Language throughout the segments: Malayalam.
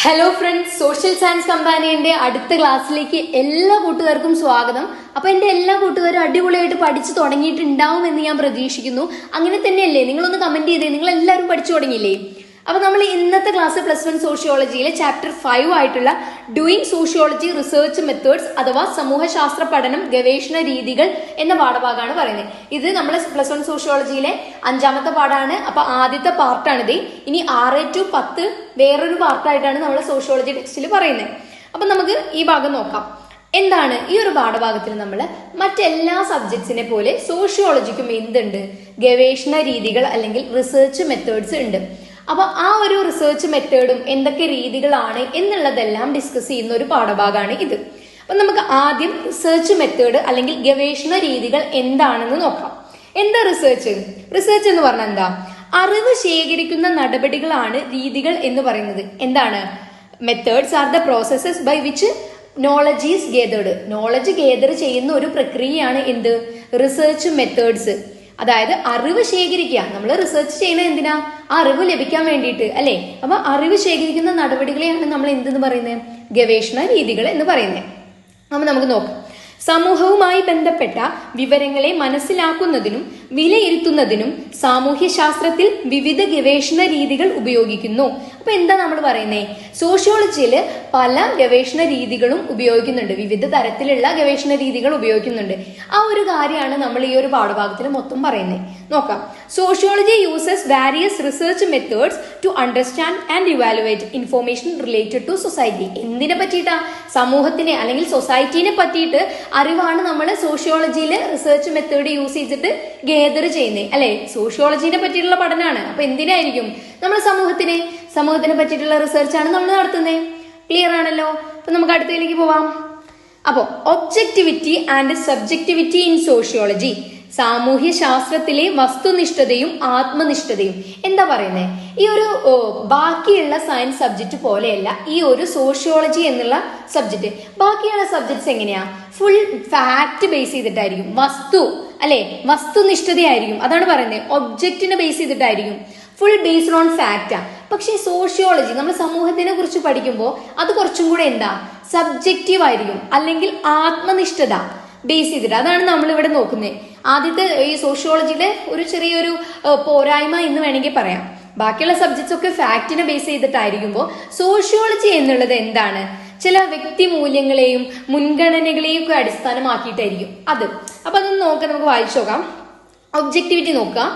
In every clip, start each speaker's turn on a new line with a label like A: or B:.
A: ഹലോ ഫ്രണ്ട്സ്, സോഷ്യൽ സയൻസ് കമ്പാനിയുടെ അടുത്ത ക്ലാസ്സിലേക്ക് എല്ലാ കൂട്ടുകാർക്കും സ്വാഗതം. അപ്പൊ എന്റെ എല്ലാ കൂട്ടുകാരും അടിപൊളിയായിട്ട് പഠിച്ചു തുടങ്ങിയിട്ടുണ്ടാവും എന്ന് ഞാൻ പ്രതീക്ഷിക്കുന്നു. അങ്ങനെ തന്നെയല്ലേ? നിങ്ങളൊന്ന് കമന്റ് ചെയ്തേ, നിങ്ങൾ എല്ലാവരും പഠിച്ചു തുടങ്ങിയില്ലേ? അപ്പൊ നമ്മൾ ഇന്നത്തെ ക്ലാസ് +1 സോഷ്യോളജിയിലെ ചാപ്റ്റർ 5 ആയിട്ടുള്ള ഡൂയിങ് സോഷ്യോളജി റിസർച്ച് മെത്തേഡ്സ് അഥവാ സമൂഹശാസ്ത്ര പഠനം ഗവേഷണ രീതികൾ എന്ന പാഠഭാഗമാണ് പറയുന്നത്. ഇത് നമ്മൾ +1 സോഷ്യോളജിയിലെ 5ാമത്തെ പാഠമാണ്. അപ്പൊ ആദ്യത്തെ പാർട്ടാണിത്. ഇനി 6 to 10 വേറൊരു പാർട്ടായിട്ടാണ് നമ്മൾ സോഷ്യോളജി ടെക്സ്റ്റിൽ പറയുന്നത്. അപ്പൊ നമുക്ക് ഈ ഭാഗം നോക്കാം. എന്താണ് ഈ ഒരു പാഠഭാഗത്തിൽ നമ്മൾ മറ്റെല്ലാ സബ്ജക്ട്സിനെ പോലെ സോഷ്യോളജിക്കും എന്തുണ്ട്? ഗവേഷണ രീതികൾ അല്ലെങ്കിൽ റിസർച്ച് മെത്തേഡ്സ് ഉണ്ട്. അപ്പൊ ആ ഒരു റിസർച്ച് മെത്തേഡും എന്തൊക്കെ രീതികളാണ് എന്നുള്ളതെല്ലാം ഡിസ്കസ് ചെയ്യുന്ന ഒരു പാഠഭാഗമാണ് ഇത്. അപ്പൊ നമുക്ക് ആദ്യം റിസർച്ച് മെത്തേഡ് അല്ലെങ്കിൽ ഗവേഷണ രീതികൾ എന്താണെന്ന് നോക്കാം. എന്താ റിസർച്ച്? റിസർച്ച് എന്ന് പറഞ്ഞാൽ എന്താ? അറിവ് ശേഖരിക്കുന്ന നടപടികളാണ് രീതികൾ എന്ന് പറയുന്നത്. എന്താണ്? Methods are the processes by which knowledge is gathered. Knowledge gather ചെയ്യുന്ന ഒരു പ്രക്രിയയാണ് എന്ത്? Research methods. അതായത് അറിവ് ശേഖരിക്കുക. നമ്മൾ റിസർച്ച് ചെയ്യുന്നത് എന്തിനാ? ആ അറിവ് ലഭിക്കാൻ വേണ്ടിയിട്ട് അല്ലെ? അപ്പൊ അറിവ് ശേഖരിക്കുന്ന നടപടികളെയാണ് നമ്മൾ എന്തെന്ന് പറയുന്നത്? ഗവേഷണ രീതികൾ എന്ന് പറയുന്നത്. അപ്പൊ നമുക്ക് നോക്കാം. സമൂഹവുമായി ബന്ധപ്പെട്ട വിവരങ്ങളെ മനസ്സിലാക്കുന്നതിനും വിലയിരുത്തുന്നതിനും സാമൂഹ്യ ശാസ്ത്രത്തിൽ വിവിധ ഗവേഷണ രീതികൾ ഉപയോഗിക്കുന്നു. അപ്പൊ എന്താ നമ്മൾ പറയുന്നത്? സോഷ്യോളജിയിൽ പല ഗവേഷണ രീതികളും ഉപയോഗിക്കുന്നുണ്ട്. വിവിധ തരത്തിലുള്ള ഗവേഷണ രീതികൾ ഉപയോഗിക്കുന്നുണ്ട്. ആ ഒരു കാര്യമാണ് നമ്മൾ ഈ ഒരു പാഠഭാഗത്തിൽ മൊത്തം പറയുന്നത്. നോക്കാം. Sociology uses various research methods to understand and evaluate information related to society. എന്തിനെ പറ്റിയിട്ടാ? സമൂഹത്തിനെ അല്ലെങ്കിൽ സൊസൈറ്റിനെ പറ്റിയിട്ട് അറിവാണ് നമ്മൾ സോഷ്യോളജിയിൽ റിസർച്ച് മെത്തേഡ് യൂസ് ചെയ്തിട്ട് ഗേദർ ചെയ്യുന്നത് അല്ലെ? സോഷ്യോളജിനെ പറ്റിയിട്ടുള്ള പഠനമാണ്. അപ്പൊ എന്തിനായിരിക്കും? നമ്മൾ സമൂഹത്തിനെ പറ്റിയിട്ടുള്ള റിസർച്ചാണ് നമ്മൾ നടത്തുന്നത്. ക്ലിയർ ആണല്ലോ? അപ്പൊ നമുക്ക് അടുത്തതിലേക്ക് പോവാം. അപ്പോ objectivity and subjectivity in sociology. സാമൂഹ്യ ശാസ്ത്രത്തിലെ വസ്തുനിഷ്ഠതയും ആത്മനിഷ്ഠതയും. എന്താ പറയുന്നത്? ഈ ഒരു ബാക്കിയുള്ള സയൻസ് സബ്ജക്റ്റ് പോലെയല്ല ഈ ഒരു സോഷ്യോളജി എന്നുള്ള സബ്ജക്റ്റ്. ബാക്കിയുള്ള സബ്ജക്ട്സ് എങ്ങനെയാ? ഫുൾ ഫാക്ട് ബേസ് ചെയ്തിട്ടായിരിക്കും. വസ്തുനിഷ്ഠതയായിരിക്കും. അതാണ് പറയുന്നത്. ഒബ്ജക്റ്റിനെ ബേസ് ചെയ്തിട്ടായിരിക്കും. ഫുൾ ബേസ്ഡ് ഓൺ ഫാക്റ്റാ. പക്ഷെ സോഷ്യോളജി നമ്മൾ സമൂഹത്തിനെ കുറിച്ച് പഠിക്കുമ്പോൾ അത് കുറച്ചും കൂടെ എന്താ? സബ്ജക്റ്റീവ് ആയിരിക്കും, അല്ലെങ്കിൽ ആത്മനിഷ്ഠത ബേസ് ചെയ്തിട്ട്. അതാണ് നമ്മൾ ഇവിടെ നോക്കുന്നത്. ആദ്യത്തെ ഈ സോഷ്യോളജിയുടെ ഒരു ചെറിയൊരു പോരായ്മ എന്ന് വേണമെങ്കിൽ പറയാം. ബാക്കിയുള്ള സബ്ജക്ട്സ് ഒക്കെ ഫാക്റ്റിനെ ബേസ് ചെയ്തിട്ടായിരിക്കുമ്പോൾ സോഷ്യോളജി എന്നുള്ളത് എന്താണ്? ചില വ്യക്തി മൂല്യങ്ങളെയും മുൻഗണനകളെയും ഒക്കെ അടിസ്ഥാനമാക്കിയിട്ടായിരിക്കും അത്. അപ്പൊ അതൊന്ന് നോക്കാം. നമുക്ക് വായിച്ചു നോക്കാം. ഒബ്ജക്ടിവിറ്റി നോക്കുക.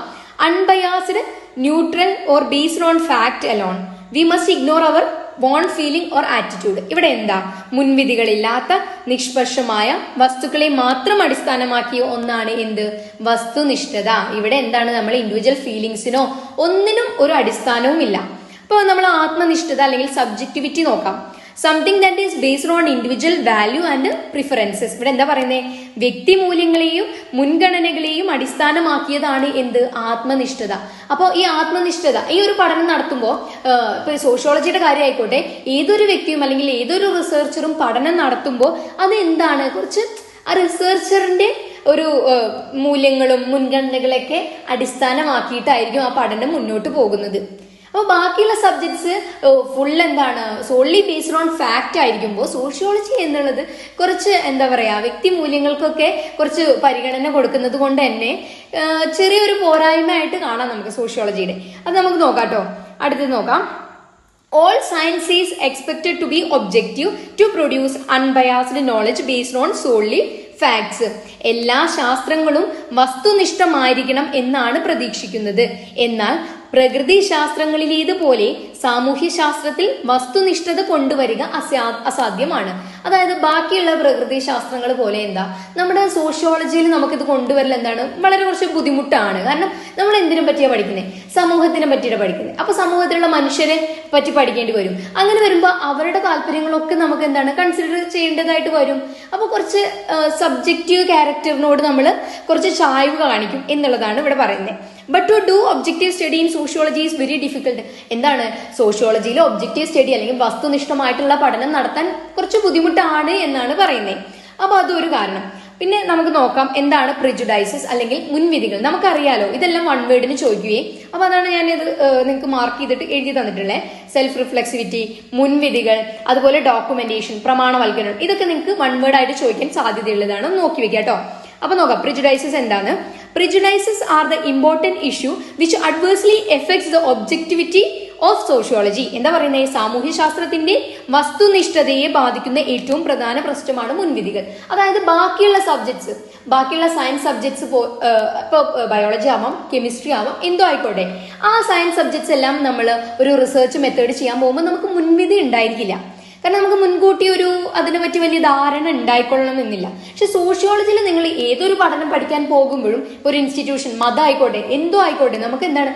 A: Unbiased, neutral or based on fact alone. We must ignore our own feeling or attitude. ഇവിടെ എന്താ? മുൻവിധികളില്ലാത്ത നിഷ്പക്ഷമായ വസ്തുക്കളെ മാത്രം അടിസ്ഥാനമാക്കിയ ഒന്നാണ് എന്ത്? വസ്തുനിഷ്ഠത. ഇവിടെ എന്താണ്? നമ്മൾ ഇൻഡിവിജ്വൽ ഫീലിംഗ്സിനോ ഒന്നിനും ഒരു അടിസ്ഥാനവും ഇല്ല. അപ്പൊ നമ്മൾ ആത്മനിഷ്ഠത അല്ലെങ്കിൽ സബ്ജക്ടിവിറ്റി നോക്കാം. Something that is based on individual value and preferences. ഇവിടെ എന്താ പറയുന്നത്? വ്യക്തി മൂല്യങ്ങളെയും മുൻഗണനകളെയും അടിസ്ഥാനമാക്കിയതാണ് എന്ത്? ആത്മനിഷ്ഠത. അപ്പോൾ ഈ ആത്മനിഷ്ഠത ഈ ഒരു പഠനം നടത്തുമ്പോൾ ഇപ്പൊ സോഷ്യോളജിയുടെ കാര്യം ആയിക്കോട്ടെ, ഏതൊരു വ്യക്തിയും അല്ലെങ്കിൽ ഏതൊരു റിസർച്ചറും പഠനം നടത്തുമ്പോൾ അത് എന്താണ്? കുറച്ച് ആ റിസർച്ചറിന്റെ ഒരു മൂല്യങ്ങളും മുൻഗണനകളൊക്കെ അടിസ്ഥാനമാക്കിയിട്ടായിരിക്കും ആ പഠനം മുന്നോട്ട് പോകുന്നത്. അപ്പോൾ ബാക്കിയുള്ള സബ്ജക്ട്സ് ഫുൾ എന്താണ്? സോൺലി ബേസ്ഡ് ഓൺ ഫാക്റ്റ് ആയിരിക്കുമ്പോൾ സോഷ്യോളജി എന്നുള്ളത് കുറച്ച് എന്താ പറയാ, വ്യക്തി മൂല്യങ്ങൾക്കൊക്കെ കുറച്ച് പരിഗണന കൊടുക്കുന്നത് കൊണ്ട് തന്നെ ചെറിയൊരു പോരായ്മയായിട്ട് കാണാം നമുക്ക് സോഷ്യോളജിയുടെ. അത് നമുക്ക് നോക്കാം കേട്ടോ. അടുത്ത് നോക്കാം. All science is expected to be objective to produce unbiased knowledge based on solely facts. എല്ലാ ശാസ്ത്രങ്ങളും വസ്തുനിഷ്ഠമായിരിക്കണം എന്നാണ് പ്രതീക്ഷിക്കുന്നത്. എന്നാൽ പ്രകൃതി ശാസ്ത്രങ്ങളിലേതുപോലെ സാമൂഹ്യ ശാസ്ത്രത്തിൽ വസ്തുനിഷ്ഠത കൊണ്ടുവരിക അസാധ്യമാണ്. അതായത് ബാക്കിയുള്ള പ്രകൃതി ശാസ്ത്രങ്ങൾ പോലെ എന്താ നമ്മുടെ സോഷ്യോളജിയിൽ നമുക്കിത് കൊണ്ടുവരൽ എന്താണ്? വളരെ കുറച്ച് ബുദ്ധിമുട്ടാണ്. കാരണം നമ്മൾ എന്തിനെ പറ്റിയാ പഠിക്കുന്നത്? സമൂഹത്തിനെ പറ്റിയാണ് പഠിക്കുന്നത്. അപ്പൊ സമൂഹത്തിലുള്ള മനുഷ്യരെ പറ്റി പഠിക്കേണ്ടി വരും. അങ്ങനെ വരുമ്പോൾ അവരുടെ താല്പര്യങ്ങളൊക്കെ നമുക്ക് എന്താണ്? കൺസിഡർ ചെയ്യേണ്ടതായിട്ട് വരും. അപ്പൊ കുറച്ച് സബ്ജക്റ്റീവ് ക്യാരക്ടറിനോട് നമ്മൾ കുറച്ച് ചായ്വ് കാണിക്കും എന്നുള്ളതാണ് ഇവിടെ പറയുന്നത്. But to do objective study in sociology is very difficult. എന്താണ്? സോഷ്യോളജിയിലെ ഒബ്ജക്റ്റീവ് സ്റ്റഡി അല്ലെങ്കിൽ വസ്തുനിഷ്ഠമായിട്ടുള്ള പഠനം നടത്താൻ കുറച്ച് ബുദ്ധിമുട്ടാണ് എന്നാണ് പറയുന്നത്. അപ്പൊ അതൊരു കാരണം. പിന്നെ നമുക്ക് നോക്കാം എന്താണ് പ്രിജുഡൈസസ് അല്ലെങ്കിൽ മുൻവിധികൾ. നമുക്കറിയാലോ, ഇതെല്ലാം വൺ വേർഡിന് ചോദിക്കുകയും, അപ്പൊ അതാണ് ഞാനിത് നിങ്ങൾക്ക് മാർക്ക് ചെയ്തിട്ട് എഴുതി തന്നിട്ടുള്ളത്. സെൽഫ് റിഫ്ലെക്സിവിറ്റി, മുൻവിധികൾ, അതുപോലെ ഡോക്യുമെന്റേഷൻ, പ്രമാണവൽക്കരണം, ഇതൊക്കെ നിങ്ങൾക്ക് വൺ വേർഡ് ആയിട്ട് ചോദിക്കാൻ സാധ്യതയുള്ളതാണ്. നോക്കി വെക്കാം കേട്ടോ. അപ്പൊ നോക്കാം പ്രിജുഡൈസസ് എന്താണ്. Prejudices are the important issue which adversely affects the objectivity of sociology. എന്താ പറയുന്നത്? സാമൂഹ്യ ശാസ്ത്രത്തിന്റെ വസ്തുനിഷ്ഠതയെ ബാധിക്കുന്ന ഏറ്റവും പ്രധാന പ്രശ്നമാണ് മുൻവിധികൾ. അതായത് ബാക്കിയുള്ള സബ്ജക്ട്സ്, ബാക്കിയുള്ള സയൻസ് സബ്ജക്ട്സ്, ഇപ്പോൾ ബയോളജി ആവാം, കെമിസ്ട്രി ആവാം, എന്തോ ആയിക്കോട്ടെ, ആ സയൻസ് സബ്ജക്ട്സ് എല്ലാം നമ്മൾ ഒരു റിസർച്ച് മെത്തേഡ് ചെയ്യാൻ പോകുമ്പോൾ നമുക്ക് മുൻവിധി ഉണ്ടായിരിക്കില്ല. കാരണം നമുക്ക് മുൻകൂട്ടി അതിനെ പറ്റി വലിയ ധാരണ ഉണ്ടായിക്കൊള്ളണം എന്നില്ല. പക്ഷെ സോഷ്യോളജിയിൽ നിങ്ങൾ ഏതൊരു പഠനം പഠിക്കാൻ പോകുമ്പോഴും, ഒരു ഇൻസ്റ്റിറ്റ്യൂഷൻ, മതം ആയിക്കോട്ടെ, എന്തോ ആയിക്കോട്ടെ, നമുക്ക് എന്താണ്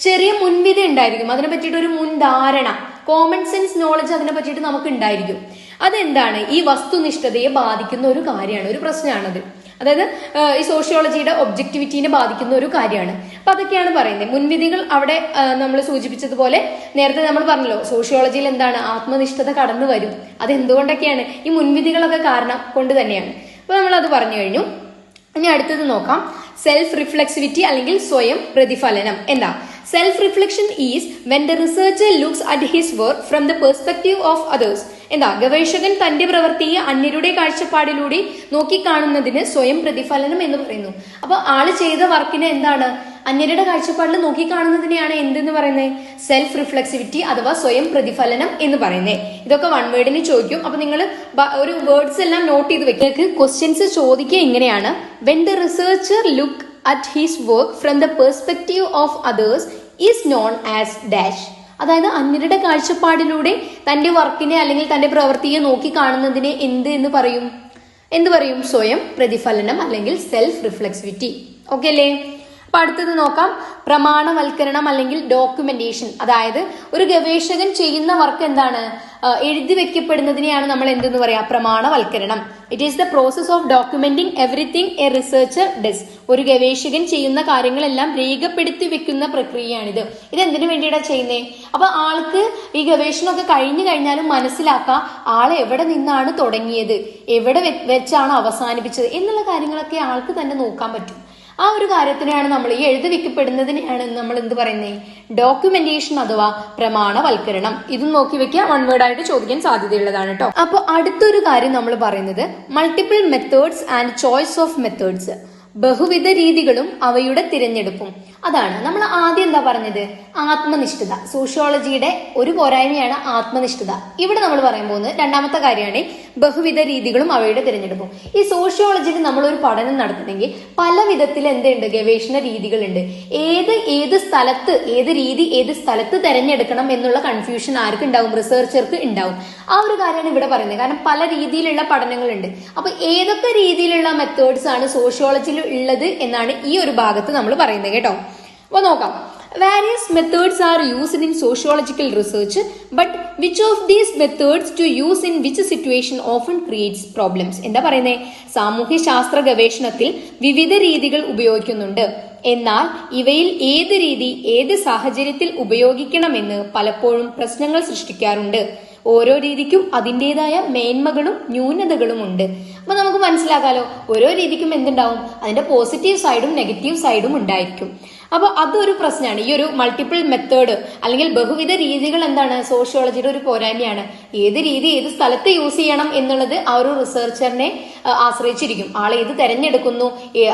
A: ചെറിയ മുൻവിധി ഉണ്ടായിരിക്കും. അതിനെ പറ്റിയിട്ട് ഒരു മുൻധാരണ, കോമൺ സെൻസ് നോളജ് അതിനെ പറ്റിയിട്ട് നമുക്ക് ഉണ്ടായിരിക്കും. അതെന്താണ്? ഈ വസ്തുനിഷ്ഠതയെ ബാധിക്കുന്ന ഒരു കാര്യമാണ്, ഒരു പ്രശ്നമാണത്. അതായത് ഈ സോഷ്യോളജിയുടെ ഒബ്ജക്ടിവിറ്റീനെ ബാധിക്കുന്ന ഒരു കാര്യമാണ്. അപ്പൊ അതൊക്കെയാണ് പറയുന്നത്. മുൻവിധികൾ അവിടെ നമ്മൾ സൂചിപ്പിച്ചതുപോലെ നേരത്തെ നമ്മൾ പറഞ്ഞല്ലോ, സോഷ്യോളജിയിൽ എന്താണ് ആത്മനിഷ്ഠത കടന്നു വരും. അതെന്തുകൊണ്ടൊക്കെയാണ്? ഈ മുൻവിധികളൊക്കെ കാരണം കൊണ്ട് തന്നെയാണ്. അപ്പൊ നമ്മൾ അത് പറഞ്ഞു കഴിഞ്ഞു. ഇനി അടുത്തത് നോക്കാം, സെൽഫ് റിഫ്ലെക്സിവിറ്റി അല്ലെങ്കിൽ സ്വയം പ്രതിഫലനം. എന്താ? Self reflection is when the researcher looks at his work from the perspective of others. എന്താ? ഗവേഷകൻ തന്റെ പ്രവൃത്തിയെ അന്യരുടെ കാഴ്ചപ്പാടിലൂടെ നോക്കിക്കാണുന്നതിന് സ്വയം പ്രതിഫലനം എന്ന് പറയുന്നു. അപ്പൊ ആള് ചെയ്ത വർക്കിനെ എന്താണ്? അന്യരുടെ കാഴ്ചപ്പാടിൽ നോക്കിക്കാണുന്നതിനെയാണ് എന്തെന്ന് പറയുന്നത്? സെൽഫ് റിഫ്ലെക്സിവിറ്റി അഥവാ സ്വയം പ്രതിഫലനം എന്ന് പറയുന്നത്. ഇതൊക്കെ വൺ വേർഡിന് ചോദിക്കും. അപ്പൊ നിങ്ങൾ ഒരു വേർഡ്സ് എല്ലാം നോട്ട് ചെയ്ത് വെക്കുക. ക്വസ്റ്റ്യൻസ് ചോദിക്കുക ഇങ്ങനെയാണ്: when the researcher look at his work from the perspective of others is known as dash. അതായത് അന്യരുടെ കാഴ്ചപ്പാടിലൂടെ തന്റെ വർക്കിനെ അല്ലെങ്കിൽ തന്റെ പ്രവൃത്തിയെ നോക്കി കാണുന്നതിനെ എന്ന് പറയും? സ്വയം പ്രതിഫലനം അല്ലെങ്കിൽ സെൽഫ് റിഫ്ലെക്സിവിറ്റി. ഓക്കെ അല്ലേ? അപ്പൊ അടുത്തത് നോക്കാം, പ്രമാണവൽക്കരണം അല്ലെങ്കിൽ ഡോക്യുമെന്റേഷൻ. അതായത് ഒരു ഗവേഷകൻ ചെയ്യുന്ന വർക്ക് എന്താണ്? എഴുതി വെക്കപ്പെടുന്നതിനെയാണ് നമ്മൾ എന്തെന്ന് പറയാ? പ്രമാണവൽക്കരണം. It is the process of documenting everything a researcher does. ഒരു ഗവേഷകൻ ചെയ്യുന്ന കാര്യങ്ങളെല്ലാം രേഖപ്പെടുത്തി വെക്കുന്ന പ്രക്രിയയാണിത്. ഇത് എന്തിനു വേണ്ടിയിട്ടാണ് ചെയ്യുന്നത്? അപ്പൊ ആൾക്ക് ഈ ഗവേഷണമൊക്കെ കഴിഞ്ഞു കഴിഞ്ഞാലും മനസ്സിലാക്കാം ആൾ എവിടെ നിന്നാണ് തുടങ്ങിയത്, എവിടെ വെച്ചാണ് അവസാനിപ്പിച്ചത് എന്നുള്ള കാര്യങ്ങളൊക്കെ ആൾക്ക് തന്നെ നോക്കാൻ പറ്റും. ആ ഒരു കാര്യത്തിനെയാണ് നമ്മൾ, ഈ എഴുതി വെക്കപ്പെടുന്നതിനെയാണ് നമ്മൾ എന്ത് പറയുന്നത്? ഡോക്യുമെന്റേഷൻ അഥവാ പ്രമാണവൽക്കരണം. ഇതും നോക്കി വെക്കുക, വൺ വേർഡ് ആയിട്ട് ചോദിക്കാൻ സാധ്യതയുള്ളതാണ് കേട്ടോ. അപ്പൊ അടുത്തൊരു കാര്യം നമ്മൾ പറയുന്നത് multiple methods and choice of methods. ബഹുവിധ രീതികളും അവയുടെ തിരഞ്ഞെടുപ്പും. അതാണ് നമ്മൾ ആദ്യം എന്താ പറഞ്ഞത്? ആത്മനിഷ്ഠത. സോഷ്യോളജിയുടെ ഒരു പോരായ്മയാണ് ആത്മനിഷ്ഠത. ഇവിടെ നമ്മൾ പറയാൻ പോകുന്നത് രണ്ടാമത്തെ കാര്യമാണ് ബഹുവിധ രീതികളും അവയുടെ തിരഞ്ഞെടുപ്പും. ഈ സോഷ്യോളജിയിൽ നമ്മൾ ഒരു പഠനം നടത്തണമെങ്കിൽ പല വിധത്തിൽ എന്തുണ്ട്? ഗവേഷണ രീതികളുണ്ട്. ഏത് സ്ഥലത്ത് ഏത് രീതി ഏത് സ്ഥലത്ത് തിരഞ്ഞെടുക്കണം എന്നുള്ള കൺഫ്യൂഷൻ ആർക്ക് ഉണ്ടാവും? റിസർച്ചർക്ക് ഉണ്ടാവും. ആ ഒരു കാര്യമാണ് ഇവിടെ പറയുന്നത്. കാരണം പല രീതിയിലുള്ള പഠനങ്ങളുണ്ട്. അപ്പൊ ഏതൊക്കെ രീതിയിലുള്ള മെത്തേഡ്സ് ആണ് സോഷ്യോളജിയിൽ ഉള്ളത് എന്നാണ് ഈ ഒരു ഭാഗത്ത് നമ്മൾ പറയുന്നത് കേട്ടോ. അപ്പൊ നോക്കാം, various methods are used in sociological research, but which of these methods to use in which situation often creates problems. എന്താ പറയുന്നത്? സാമൂഹ്യ ശാസ്ത്ര ഗവേഷണത്തിൽ വിവിധ രീതികൾ ഉപയോഗിക്കുന്നുണ്ട്. എന്നാൽ ഇവയിൽ ഏത് രീതി ഏത് സാഹചര്യത്തിൽ ഉപയോഗിക്കണമെന്ന് പലപ്പോഴും പ്രശ്നങ്ങൾ സൃഷ്ടിക്കാറുണ്ട്. ഓരോ രീതിക്കും അതിൻ്റെതായ മേന്മകളും ന്യൂനതകളും ഉണ്ട്. അപ്പൊ നമുക്ക് മനസ്സിലാക്കാലോ, ഓരോ രീതിക്കും എന്തുണ്ടാവും? അതിന്റെ പോസിറ്റീവ് സൈഡും നെഗറ്റീവ് സൈഡും ഉണ്ടായിരിക്കും. അപ്പൊ അതൊരു പ്രശ്നമാണ്. ഈ ഒരു മൾട്ടിപ്പിൾ മെത്തേഡ് അല്ലെങ്കിൽ ബഹുവിധ രീതികൾ എന്താണ്? സോഷ്യോളജിയുടെ ഒരു പോരായ്മയാണ്. ഏത് രീതി ഏത് സ്ഥലത്ത് യൂസ് ചെയ്യണം എന്നുള്ളത് ആ ഒരു റിസർച്ചറിനെ ആശ്രയിച്ചിരിക്കും. ആൾ ഏത് തെരഞ്ഞെടുക്കുന്നു,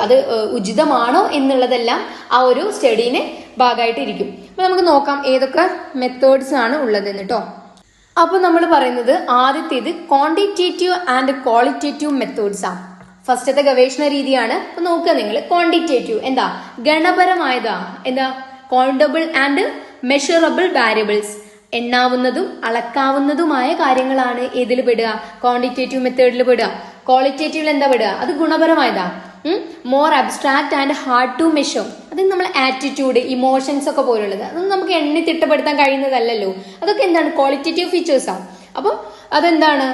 A: അത് ഉചിതമാണോ എന്നുള്ളതെല്ലാം ആ ഒരു സ്റ്റഡീനെ ഭാഗമായിട്ടിരിക്കും. അപ്പൊ നമുക്ക് നോക്കാം ഏതൊക്കെ മെത്തേഡ്സ് ആണ് ഉള്ളതെന്ന് കേട്ടോ. അപ്പൊ നമ്മൾ പറയുന്നത് ആദ്യത്തേത് ക്വാണ്ടിറ്റേറ്റീവ് ആൻഡ് ക്വാളിറ്റേറ്റീവ് മെത്തേഡ്സ് ആണ്. ഫസ്റ്റത്തെ ഗവേഷണ രീതിയാണ്. അപ്പൊ നോക്കുക നിങ്ങൾ, ക്വാണ്ടിറ്റേറ്റീവ് എന്താ? ഗണപരമായതാ. എന്താ? Countable and measurable variables. എണ്ണാവുന്നതും അളക്കാവുന്നതുമായ കാര്യങ്ങളാണ് ഏതിൽ പെടുക? ക്വാണ്ടിറ്റേറ്റീവ് മെത്തേഡിൽ പെടുക. ക്വാളിറ്റേറ്റീവിൽ എന്താ പെടുക? അത് ഗുണപരമായതാ. More abstract and hard to measure. അത് നമ്മൾ ആറ്റിറ്റ്യൂഡ്, ഇമോഷൻസ് ഒക്കെ പോലുള്ളത്, അതൊന്നും നമുക്ക് എണ്ണി തിട്ടപ്പെടുത്താൻ കഴിയുന്നതല്ലല്ലോ. അതൊക്കെ എന്താണ്? ക്വാളിറ്റേറ്റീവ് ഫീച്ചേഴ്സാണ്. അപ്പൊ അതെന്താണ്?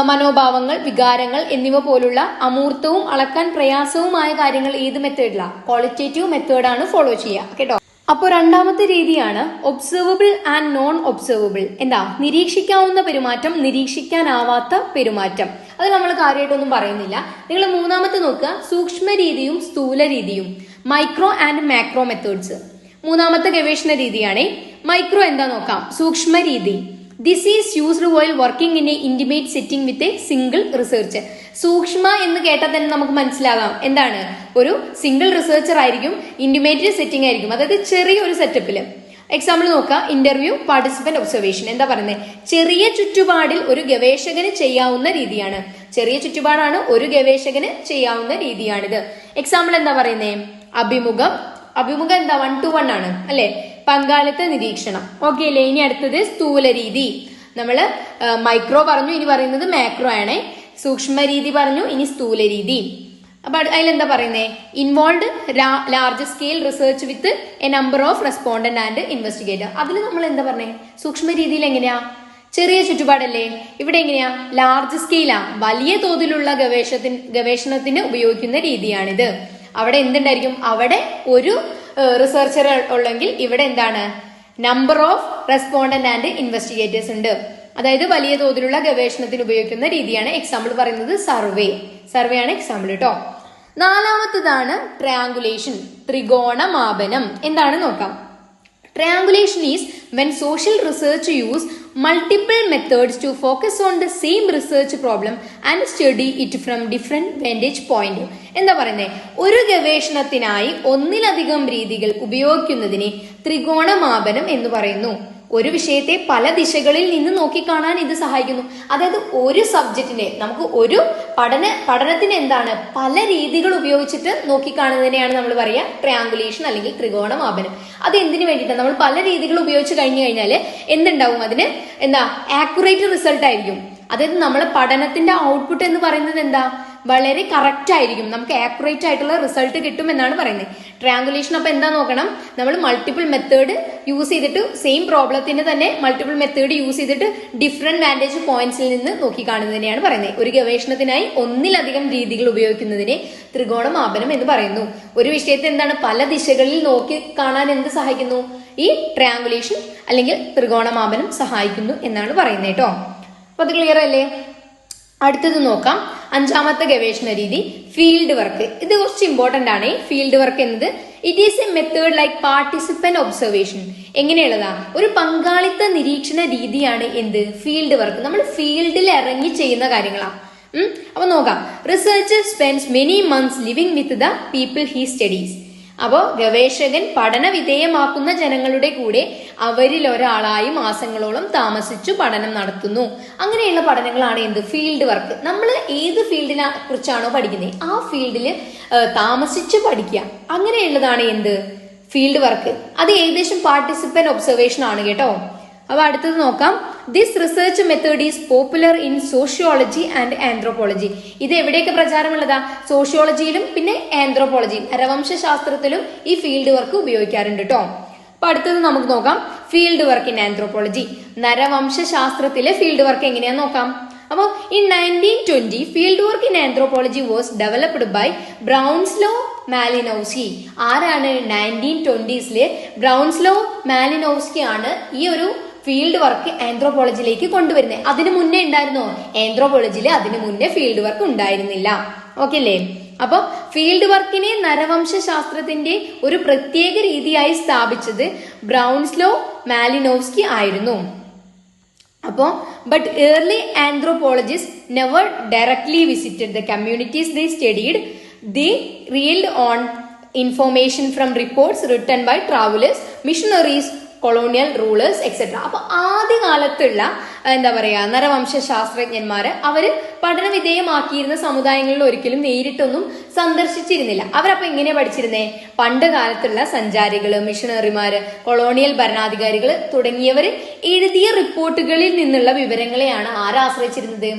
A: മനോഭാവങ്ങൾ, വികാരങ്ങൾ എന്നിവ പോലുള്ള അമൂർത്തവും അളക്കാൻ പ്രയാസവുമായ കാര്യങ്ങൾ ഏത് മെത്തേഡിലാണ്? ക്വാളിറ്റേറ്റീവ് മെത്തേഡാണ് ഫോളോ ചെയ്യുക കേട്ടോ. അപ്പോൾ രണ്ടാമത്തെ രീതിയാണ് ഒബ്സർവബിൾ ആൻഡ് നോൺ ഒബ്സർവബിൾ. എന്താ? നിരീക്ഷിക്കാവുന്ന പെരുമാറ്റം, നിരീക്ഷിക്കാനാവാത്ത പെരുമാറ്റം. അത് നമ്മൾ കാര്യമായിട്ടൊന്നും പറയുന്നില്ല. നിങ്ങൾ മൂന്നാമത്തെ നോക്കുക, സൂക്ഷ്മ രീതിയും സ്ഥൂല രീതിയും, മൈക്രോ ആൻഡ് മാക്രോ മെത്തേഡ്സ്. മൂന്നാമത്തെ ഗവേഷണ രീതിയാണ്. മൈക്രോ എന്താ നോക്കാം, സൂക്ഷ്മ രീതി. This is used while working in A intimate setting with a single research. സൂക്ഷ്മ എന്ന് കേട്ടാൽ തന്നെ നമുക്ക് മനസ്സിലാകാം എന്താണ്, ഒരു സിംഗിൾ റിസർച്ചർ ആയിരിക്കും, ഇന്റിമേറ്റ് സെറ്റിംഗ് ആയിരിക്കും, അതായത് ചെറിയൊരു സെറ്റപ്പില്. എക്സാമ്പിൾ നോക്കുക, ഇന്റർവ്യൂ, പാർട്ടിസിപ്പന്റ് ഒബ്സർവേഷൻ. എന്താ പറയുന്നത്, ചെറിയ ചുറ്റുപാടിൽ ഒരു ഗവേഷകന് ചെയ്യാവുന്ന രീതിയാണ്. ചെറിയ ചുറ്റുപാടാണ് ഒരു ഗവേഷകന് ചെയ്യാവുന്ന രീതിയാണിത്. എക്സാമ്പിൾ എന്താ പറയുന്നത്, അഭിമുഖം. അഭിമുഖം എന്താ 1 to 1 ആണ് അല്ലെ, പങ്കാളിത്ത നിരീക്ഷണം. ഓക്കെ അല്ലേ. ഇനി അടുത്തത് സ്ഥൂല രീതി. നമ്മള് മൈക്രോ പറഞ്ഞു, ഇനി പറയുന്നത് മാക്രോ ആണ്. സൂക്ഷ്മ രീതി പറഞ്ഞു, ഇനി സ്ഥൂല രീതി. അപ്പൊ അതിലെന്താ പറയുന്നേ, involve large scale research with a number of respondent and investigator. അതിൽ നമ്മൾ എന്താ പറഞ്ഞേ, സൂക്ഷ്മ രീതിയിൽ എങ്ങനെയാ, ചെറിയ ചുറ്റുപാടല്ലേ. ഇവിടെ എങ്ങനെയാ, ലാർജ് സ്കെയിലാ, വലിയ തോതിലുള്ള ഗവേഷണത്തിന് ഉപയോഗിക്കുന്ന രീതിയാണിത്. അവിടെ എന്തുണ്ടായിരിക്കും, അവിടെ ഒരു റിസർച്ചർ ഉള്ളെങ്കിൽ ഇവിടെ എന്താണ്, number of respondent and investigators ഉണ്ട്. അതായത് വലിയ തോതിലുള്ള ഗവേഷണത്തിന് ഉപയോഗിക്കുന്ന രീതിയാണ്. എക്സാമ്പിൾ പറയുന്നത് സർവേ ആണ് എക്സാമ്പിൾ കേട്ടോ. നാലാമത്തതാണ് ട്രയാങ്കുലേഷൻ, ത്രികോണമാപനം. എന്താണ് നോക്കാം. Triangulation is when social research use multiple methods to focus on the same research problem and study it from different vantage point. എന്താ പറയുന്നത്, ഒരു ഗവേഷണത്തിനായി ഒന്നിലധികം രീതികൾ ഉപയോഗിക്കുന്നതിനെ ത്രികോണമാപനം എന്ന് പറയുന്നു. ഒരു വിഷയത്തെ പല ദിശകളിൽ നിന്ന് നോക്കിക്കാണാൻ ഇത് സഹായിക്കുന്നു. അതായത് ഒരു സബ്ജക്റ്റിനെ നമുക്ക് ഒരു പഠനത്തിന് എന്താണ്, പല രീതികൾ ഉപയോഗിച്ചിട്ട് നോക്കിക്കാണുന്നതിനെയാണ് നമ്മൾ പറയുക ട്രയാങ്കുലേഷൻ അല്ലെങ്കിൽ ത്രികോണമാപനം. അത് എന്തിനു വേണ്ടിയിട്ടാണ്, നമ്മൾ പല രീതികൾ ഉപയോഗിച്ച് കഴിഞ്ഞു കഴിഞ്ഞാൽ എന്തുണ്ടാവും, അതിന് എന്താ, ആക്യുറേറ്റ് റിസൾട്ട് ആയിരിക്കും. അതായത് നമ്മളെ പഠനത്തിന്റെ ഔട്ട്പുട്ട് എന്ന് പറയുന്നത് എന്താ, വളരെ കറക്റ്റ് ആയിരിക്കും, നമുക്ക് ആക്യുറേറ്റ് ആയിട്ടുള്ള റിസൾട്ട് കിട്ടും എന്നാണ് പറയുന്നത്. ട്രയാങ്കുലേഷൻ അപ്പൊ എന്താ നോക്കണം, നമ്മൾ മൾട്ടിപ്പിൾ മെത്തേഡ് യൂസ് ചെയ്തിട്ട് സെയിം പ്രോബ്ലത്തിന് തന്നെ മൾട്ടിപ്പിൾ മെത്തേഡ് യൂസ് ചെയ്തിട്ട് ഡിഫറെന്റ് വാൻറ്റേജ് പോയിന്റ്സിൽ നിന്ന് നോക്കി കാണുന്നതിനെയാണ് പറയുന്നത്. ഒരു ഗവേഷണത്തിനായി ഒന്നിലധികം രീതികൾ ഉപയോഗിക്കുന്നതിനെ ത്രികോണമാപനം എന്ന് പറയുന്നു. ഒരു വിഷയത്തെ എന്താണ്, പല ദിശകളിൽ നോക്കി കാണാൻ എന്ത് സഹായിക്കുന്നു, ഈ ട്രയാങ്കുലേഷൻ അല്ലെങ്കിൽ ത്രികോണമാപനം സഹായിക്കുന്നു എന്നാണ് പറയുന്നത് കേട്ടോ. അപ്പൊ അത് ക്ലിയർ അല്ലേ. അടുത്തത് നോക്കാം, അഞ്ചാമത്തെ ഗവേഷണ രീതി ഫീൽഡ് വർക്ക്. ഇത് കുറച്ച് ഇമ്പോർട്ടന്റ് ആണ്. ഫീൽഡ് വർക്ക് എന്നത് it is a method like participant observation. എങ്ങനെയുള്ളതാ, ഒരു പങ്കാളിത്ത നിരീക്ഷണ രീതിയാണ് എന്ത്, ഫീൽഡ് വർക്ക്. നമ്മൾ ഫീൽഡിൽ ഇറങ്ങി ചെയ്യുന്ന കാര്യങ്ങളാണ്. അപ്പൊ നോക്കാം, researcher spends many months living with the people he studies. അപ്പോൾ ഗവേഷകൻ പഠന വിധേയമാക്കുന്ന ജനങ്ങളുടെ കൂടെ അവരിൽ ഒരാളായി മാസങ്ങളോളം താമസിച്ചു പഠനം നടത്തുന്നു. അങ്ങനെയുള്ള പഠനങ്ങളാണ് എന്ത്, ഫീൽഡ് വർക്ക്. നമ്മൾ ഏത് ഫീൽഡിനെ കുറിച്ചാണോ പഠിക്കുന്നത് ആ ഫീൽഡിൽ താമസിച്ച് പഠിക്കുക, അങ്ങനെയുള്ളതാണ് എന്ത്, ഫീൽഡ് വർക്ക്. അത് ഏകദേശം പാർട്ടിസിപ്പന്റ് ഒബ്സർവേഷൻ ആണ് കേട്ടോ. അപ്പൊ അടുത്തത് നോക്കാം, this research method is popular in sociology and anthropology. ഇത് എവിടെയൊക്കെ പ്രചാരമുള്ളതാ, സോഷ്യോളജിയിലും പിന്നെ ആന്ത്രോപോളജിയും, നരവംശാസ്ത്രത്തിലും ഈ ഫീൽഡ് വർക്ക് ഉപയോഗിക്കാറുണ്ട് കേട്ടോ. അപ്പൊ അടുത്തത് നമുക്ക് നോക്കാം, ഫീൽഡ് വർക്ക് ഇൻ ആന്ത്രോപോളജി. നരവംശാസ്ത്രത്തിലെ ഫീൽഡ് വർക്ക് എങ്ങനെയാന്ന് നോക്കാം. അപ്പോൾ in 1920 field work in anthropology was developed by Bronislaw Malinowski. ആരാണ് 1920s ബ്രൗൺസ്ലോ മാലിനോവ്സ്കി ആണ് ഈ ഒരു ഫീൽഡ് വർക്ക് ആന്ത്രോപോളജിയിലേക്ക് കൊണ്ടുവരുന്നത്. അതിന് മുന്നേ ഉണ്ടായിരുന്നോ ആന്ത്രോപോളജിയിൽ, അതിന് മുന്നേ ഫീൽഡ് വർക്ക് ഉണ്ടായിരുന്നില്ല. ഓക്കെ അല്ലേ. അപ്പൊ ഫീൽഡ് വർക്കിനെ നരവംശാസ്ത്രത്തിന്റെ ഒരു പ്രത്യേക രീതിയായി സ്ഥാപിച്ചത് ബ്രൗൺസ്ലോ മാലിനോവ്സ്കി ആയിരുന്നു. അപ്പോ but early anthropologist never directly visited the communities they studied. They relied on information from reports written by travellers, missionaries, colonial rulers etcetera. അപ്പൊ ആദ്യകാലത്തുള്ള എന്താ പറയാ നരവംശ ശാസ്ത്രജ്ഞന്മാര് അവര് പഠന വിധേയമാക്കിയിരുന്ന സമുദായങ്ങളിൽ ഒരിക്കലും നേരിട്ടൊന്നും സന്ദർശിച്ചിരുന്നില്ല. അവരപ്പൊ എങ്ങനെയാ പഠിച്ചിരുന്നേ, പണ്ട് കാലത്തുള്ള സഞ്ചാരികള്, മിഷണറിമാര്, കൊളോണിയൽ ഭരണാധികാരികള് തുടങ്ങിയവര് എഴുതിയ റിപ്പോർട്ടുകളിൽ നിന്നുള്ള വിവരങ്ങളെയാണ് ആരാശ്രയിച്ചിരുന്നത്,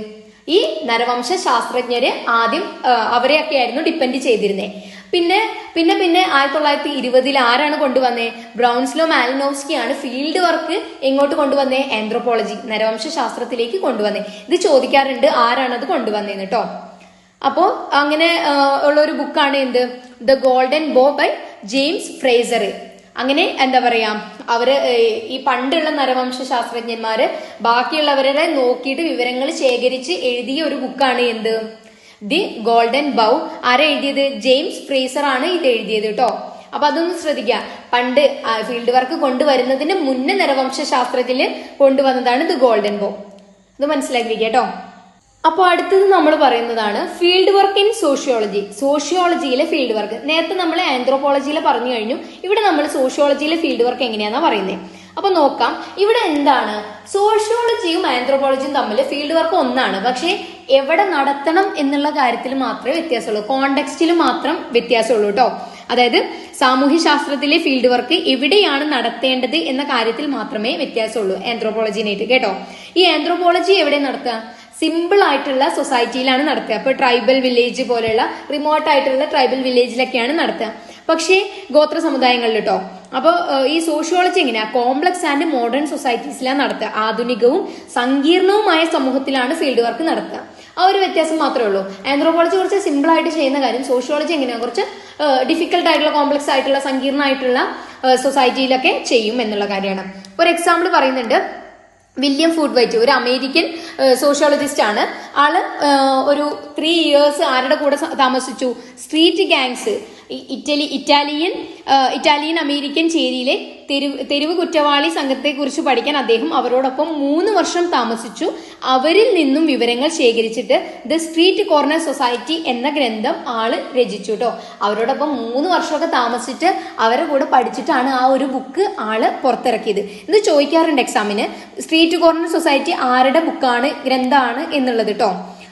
A: ഈ നരവംശ ശാസ്ത്രജ്ഞര് ആദ്യം അവരെയൊക്കെയായിരുന്നു ഡിപ്പെൻഡ് ചെയ്തിരുന്നേ. പിന്നെ 1920 ആരാണ് കൊണ്ടുവന്നേ, ബ്രൗൺസ്ലോ മാലിനോവ്സ്കി ആണ് ഫീൽഡ് വർക്ക് എങ്ങോട്ട് കൊണ്ടുവന്നേ, ആന്ത്രോപോളജി നരവംശ ശാസ്ത്രത്തിലേക്ക് കൊണ്ടുവന്നേ. ഇത് ചോദിക്കാറുണ്ട് ആരാണ് അത് കൊണ്ടുവന്നേന്ന് കേട്ടോ. അപ്പോ അങ്ങനെ ഉള്ള ഒരു ബുക്കാണ് എന്ത്, ദ ഗോൾഡൻ ബോ ബൈ ജെയിംസ് ഫ്രേസർ. അങ്ങനെ എന്താ പറയാ, അവര് ഈ പണ്ടുള്ള നരവംശ ശാസ്ത്രജ്ഞന്മാര് ബാക്കിയുള്ളവരെ നോക്കിയിട്ട് വിവരങ്ങൾ ശേഖരിച്ച് എഴുതിയ ഒരു ബുക്കാണ് എന്ത്, ദി ഗോൾഡൻ ബൗ. ആരാ എഴുതിയത്? ജെയിംസ് ഫ്രേസർ ആണ് ഇത് എഴുതിയത് കേട്ടോ. അപ്പൊ അതൊന്ന് ശ്രദ്ധിക്കുക. പണ്ട് ഫീൽഡ് വർക്ക് കൊണ്ടുവരുന്നതിന് മുന്നേ നരവംശ ശാസ്ത്രത്തില് കൊണ്ടുവന്നതാണ് ദി ഗോൾഡൻ ബൗ. അത് മനസ്സിലാക്കി കേട്ടോ. അപ്പോൾ അടുത്തത് നമ്മൾ പറയുന്നതാണ് ഫീൽഡ് വർക്ക് ഇൻ സോഷ്യോളജി. സോഷ്യോളജിയിലെ ഫീൽഡ് വർക്ക്. നേരത്തെ നമ്മൾ ആന്ത്രോപോളജിയിലെ പറഞ്ഞു കഴിഞ്ഞു. ഇവിടെ നമ്മൾ സോഷ്യോളജിയിലെ ഫീൽഡ് വർക്ക് എങ്ങനെയാണെന്നാ പറയുന്നത്. അപ്പൊ നോക്കാം, ഇവിടെ എന്താണ്, സോഷ്യോളജിയും ആന്ത്രോപോളജിയും തമ്മിൽ ഫീൽഡ് വർക്ക് ഒന്നാണ്. പക്ഷെ എവിടെ നടത്തണം എന്നുള്ള കാര്യത്തിൽ മാത്രമേ വ്യത്യാസമുള്ളൂ, കോണ്ടെക്സ്റ്റിൽ മാത്രം വ്യത്യാസമുള്ളൂ കേട്ടോ. അതായത് സാമൂഹ്യ ശാസ്ത്രത്തിലെ ഫീൽഡ് വർക്ക് എവിടെയാണ് നടത്തേണ്ടത് എന്ന കാര്യത്തിൽ മാത്രമേ വ്യത്യാസമുള്ളൂ ആന്ത്രോപോളജിനായിട്ട് കേട്ടോ. ഈ ആന്ത്രോപോളജി എവിടെ നടത്തുക? സിമ്പിൾ ആയിട്ടുള്ള സൊസൈറ്റിയിലാണ് നടത്തുക. ഇപ്പൊ ട്രൈബൽ വില്ലേജ് പോലെയുള്ള റിമോട്ട് ആയിട്ടുള്ള ട്രൈബൽ വില്ലേജിലൊക്കെയാണ് നടത്തുക. പക്ഷേ ഗോത്ര സമുദായങ്ങളിൽ കേട്ടോ. അപ്പോൾ ഈ സോഷ്യോളജി എങ്ങനെയാ, കോംപ്ലക്സ് ആൻഡ് മോഡേൺ സൊസൈറ്റീസിലാണ് നടത്തുക. ആധുനികവും സങ്കീർണവുമായ സമൂഹത്തിലാണ് ഫീൽഡ് വർക്ക് നടത്തുക. ആ ഒരു വ്യത്യാസം മാത്രമേ ഉള്ളൂ. ആന്ത്രോപോളജി കുറച്ച് സിമ്പിൾ ആയിട്ട് ചെയ്യുന്ന കാര്യം, സോഷ്യോളജി എങ്ങനെയാ കുറച്ച് ഡിഫിക്കൽട്ട് ആയിട്ടുള്ള കോംപ്ലക്സ് ആയിട്ടുള്ള സങ്കീർണമായിട്ടുള്ള സൊസൈറ്റിയിലൊക്കെ ചെയ്യും എന്നുള്ള കാര്യമാണ്. ഒരു എക്സാമ്പിൾ പറയുന്നുണ്ട്. വില്യം ഫൂഡ് വൈറ്റ് ഒരു അമേരിക്കൻ സോഷ്യോളജിസ്റ്റ് ആണ്. ആള് ഒരു 3 years ആരുടെ കൂടെ താമസിച്ചു? സ്ട്രീറ്റ് ഗാങ്സ്, ഇറ്റാലിയൻ അമേരിക്കൻ ചേരിയിലെ തെരുവ് കുറ്റവാളി സംഘത്തെ കുറിച്ച് പഠിക്കാൻ അദ്ദേഹം അവരോടൊപ്പം 3 വർഷം താമസിച്ചു. അവരിൽ നിന്നും വിവരങ്ങൾ ശേഖരിച്ചിട്ട് ദ സ്ട്രീറ്റ് കോർണർ സൊസൈറ്റി എന്ന ഗ്രന്ഥം ആള് രചിച്ചു കേട്ടോ. അവരോടൊപ്പം 3 വർഷമൊക്കെ താമസിച്ചിട്ട് അവരുടെ കൂടെ പഠിച്ചിട്ടാണ് ആ ഒരു ബുക്ക് ആള് പുറത്തിറക്കിയത്. ഇത് ചോദിക്കാറുണ്ട് എക്സാമിന്, സ്ട്രീറ്റ് കോർണർ സൊസൈറ്റി ആരുടെ ബുക്കാണ്, ഗ്രന്ഥമാണ് എന്നുള്ളത് കേട്ടോ.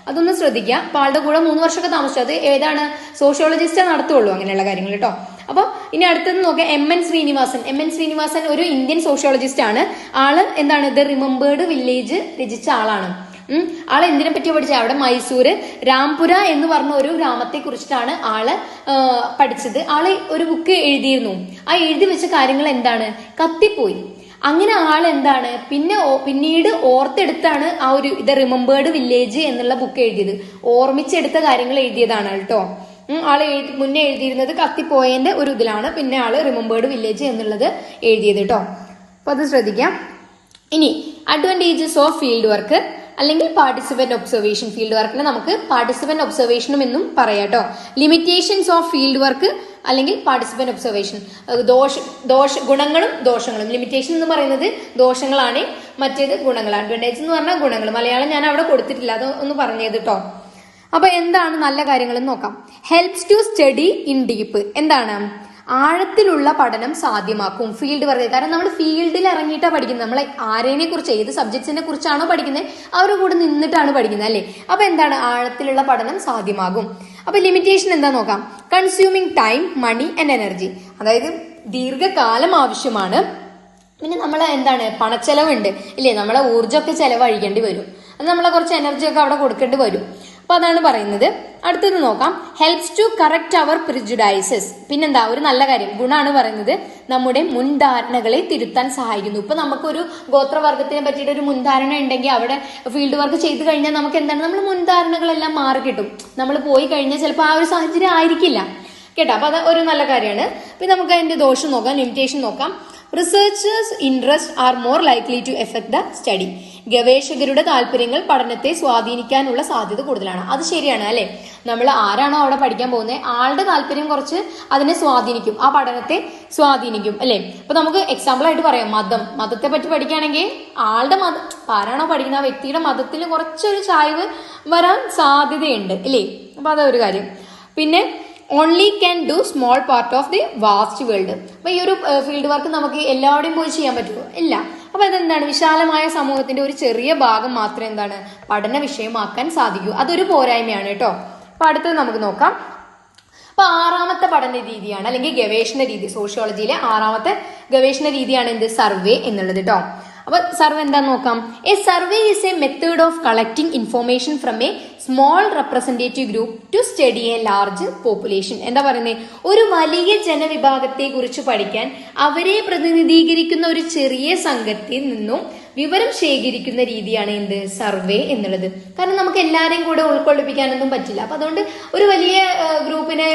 A: അതൊന്ന് ശ്രദ്ധിക്കുക. അപ്പൊ ആളുടെ കൂടെ 3 വർഷമൊക്കെ താമസിച്ചു. അത് ഏതാണ്? സോഷ്യോളജിസ്റ്റേ നടത്തുള്ളൂ അങ്ങനെയുള്ള കാര്യങ്ങൾ കേട്ടോ. അപ്പൊ ഇനി അടുത്തത് നോക്കാം, എം എൻ ശ്രീനിവാസൻ ഒരു ഇന്ത്യൻ സോഷ്യോളജിസ്റ്റ് ആണ്. ആള് എന്താണ്, ദ റിമെമ്പേർഡ് വില്ലേജ് രചിച്ച ആളാണ്. ആള് എന്തിനെ പറ്റിയാ പഠിച്ചത്? അവിടെ മൈസൂര് രാംപുര എന്ന് പറഞ്ഞ ഒരു ഗ്രാമത്തെ കുറിച്ചിട്ടാണ് ആള് പഠിച്ചത്. ആള് ഒരു ബുക്ക് എഴുതിയിരുന്നു. ആ എഴുതി വെച്ച കാര്യങ്ങൾ എന്താണ്, കത്തിപ്പോയി. അങ്ങനെ ആൾ എന്താണ് പിന്നീട് ഓർത്തെടുത്താണ് ആ ഒരു ഇത് റിമെമ്പേർഡ് വില്ലേജ് എന്നുള്ള ബുക്ക് എഴുതിയത്. ഓർമ്മിച്ചെടുത്ത കാര്യങ്ങൾ എഴുതിയതാണ് കേട്ടോ. ആള് മുന്നേ എഴുതിയിരുന്നത് കത്തിപ്പോയതിന്റെ ഒരു ഇതിലാണ്, പിന്നെ ആള് റിമെമ്പേർഡ് വില്ലേജ് എന്നുള്ളത് എഴുതിയത് കേട്ടോ. അപ്പൊ അത് ശ്രദ്ധിക്കാം. ഇനി അഡ്വാൻറ്റേജസ് ഓഫ് ഫീൽഡ് വർക്ക് അല്ലെങ്കിൽ പാർട്ടിസിപ്പന്റ് ഒബ്സർവേഷൻ. ഫീൽഡ് വർക്കിന് നമുക്ക് പാർട്ടിസിപ്പന്റ് ഒബ്സർവേഷനും എന്നും പറയാം കേട്ടോ. ലിമിറ്റേഷൻസ് ഓഫ് ഫീൽഡ് വർക്ക് അല്ലെങ്കിൽ പാർട്ടിസിപ്പന്റ് ഒബ്സർവേഷൻ. ഗുണങ്ങളും ദോഷങ്ങളും. ലിമിറ്റേഷൻ എന്ന് പറയുന്നത് ദോഷങ്ങളാണ്, മറ്റേത് ഗുണങ്ങൾ. അഡ്വാൻറ്റേജ് എന്ന് പറഞ്ഞാൽ ഗുണങ്ങൾ. മലയാളം ഞാൻ അവിടെ കൊടുത്തിട്ടില്ല, അത് ഒന്ന് പറഞ്ഞത് കേട്ടോ. അപ്പൊ എന്താണ് നല്ല കാര്യങ്ങൾ നോക്കാം. Helps to study in deep. എന്താണ്? ആഴത്തിലുള്ള പഠനം സാധ്യമാക്കും ഫീൽഡ് വർക്ക്. കാരണം നമ്മൾ ഫീൽഡിൽ ഇറങ്ങിയിട്ടാണ് പഠിക്കുന്നത്. നമ്മൾ ആരേനെ കുറിച്ച്, ഏത് സബ്ജക്ട്സിനെ കുറിച്ചാണോ പഠിക്കുന്നത് അവരുടെ കൂടെ നിന്നിട്ടാണ് പഠിക്കുന്നത് അല്ലേ. അപ്പൊ എന്താണ്? ആഴത്തിലുള്ള പഠനം സാധ്യമാകും. അപ്പൊ ലിമിറ്റേഷൻ എന്താ നോക്കാം. Consuming time, money and energy. അതായത് ദീർഘകാലം ആവശ്യമാണ്. പിന്നെ നമ്മളെ എന്താണ്, പണച്ചെലവുണ്ട് ഇല്ലേ, നമ്മളെ ഊർജ്ജമൊക്കെ ചെലവഴിക്കേണ്ടി വരും. അത് നമ്മളെ കുറച്ച് എനർജിയൊക്കെ അവിടെ കൊടുക്കേണ്ടി വരും. അപ്പൊ അതാണ് പറയുന്നത്. അടുത്തത് നോക്കാം. ഹെൽപ്സ് ടു കറക്റ്റ് അവർ പ്രിജുഡൈസസ്. പിന്നെന്താ, ഒരു നല്ല കാര്യം, ഗുണാണ് പറയുന്നത്, നമ്മുടെ മുൻധാരണകളെ തിരുത്താൻ സഹായിക്കുന്നു. ഇപ്പൊ നമുക്കൊരു ഗോത്രവർഗത്തിനെ പറ്റിയിട്ട് ഒരു മുൻധാരണ ഉണ്ടെങ്കിൽ അവിടെ ഫീൽഡ് വർക്ക് ചെയ്ത് കഴിഞ്ഞാൽ നമുക്ക് എന്താണ്, നമ്മൾ മുൻധാരണകളെല്ലാം മാറി കിട്ടും. നമ്മൾ പോയി കഴിഞ്ഞാൽ ചിലപ്പോൾ ആ ഒരു സാഹചര്യം ആയിരിക്കില്ല കേട്ടോ. അപ്പൊ അത് ഒരു നല്ല കാര്യമാണ്. പിന്നെ നമുക്ക് അതിന്റെ ദോഷം നോക്കാം, ലിമിറ്റേഷൻ നോക്കാം. Researchers interest are more likely to effect the study. ഗവേഷകരുടെ താല്പര്യങ്ങൾ പഠനത്തെ സ്വാധീനിക്കാനുള്ള സാധ്യത കൂടുതലാണ്. അത് ശരിയാണ് അല്ലെ. നമ്മൾ ആരാണോ അവിടെ പഠിക്കാൻ പോകുന്നത് ആളുടെ താല്പര്യം കുറച്ച് അതിനെ സ്വാധീനിക്കും, ആ പഠനത്തെ സ്വാധീനിക്കും അല്ലെ. അപ്പൊ നമുക്ക് എക്സാമ്പിൾ ആയിട്ട് പറയാം, മതത്തെ പറ്റി പഠിക്കുകയാണെങ്കിൽ ആളുടെ ആരാണോ പഠിക്കുന്ന ആ വ്യക്തിയുടെ മതത്തിൽ കുറച്ചൊരു ചായ്വ് വരാൻ സാധ്യതയുണ്ട് അല്ലേ. അപ്പൊ അതൊരു കാര്യം. പിന്നെ only can do small part of the vast world. അപ്പൊ ഈ ഒരു ഫീൽഡ് വർക്ക് നമുക്ക് എല്ലാവരുടെയും പോയി ചെയ്യാൻ പറ്റുമോ? ഇല്ല. അപ്പൊ അതെന്താണ്, വിശാലമായ സമൂഹത്തിന്റെ ഒരു ചെറിയ ഭാഗം മാത്രമേ എന്താണ് പഠന വിഷയമാക്കാൻ സാധിക്കൂ. അതൊരു പോരായ്മയാണ് കേട്ടോ. അപ്പൊ അടുത്തത് നമുക്ക് നോക്കാം. അപ്പൊ 6ാമത്തെ പഠന രീതിയാണ് അല്ലെങ്കിൽ ഗവേഷണ രീതി. സോഷ്യോളജിയിലെ 6ാമത്തെ ഗവേഷണ രീതിയാണ് എന്ത്, സർവേ എന്നുള്ളത് കേട്ടോ. അപ്പൊ സർവേ എന്താന്ന് നോക്കാം. A survey is a method of collecting information from a small representative group to study a large population. എന്താ പറയുന്നത്, ഒരു വലിയ ജനവിഭാഗത്തെ കുറിച്ച് പഠിക്കാൻ അവരെ പ്രതിനിധീകരിക്കുന്ന ഒരു ചെറിയ സംഘത്തിൽ നിന്നും വിവരം ശേഖരിക്കുന്ന രീതിയാണ് എന്ത്, സർവേ എന്നുള്ളത്. കാരണം നമുക്ക് എല്ലാരെയും കൂടെ ഉൾക്കൊള്ളിപ്പിക്കാനൊന്നും പറ്റില്ല. അപ്പൊ അതുകൊണ്ട് ഒരു വലിയ ഗ്രൂപ്പിനെ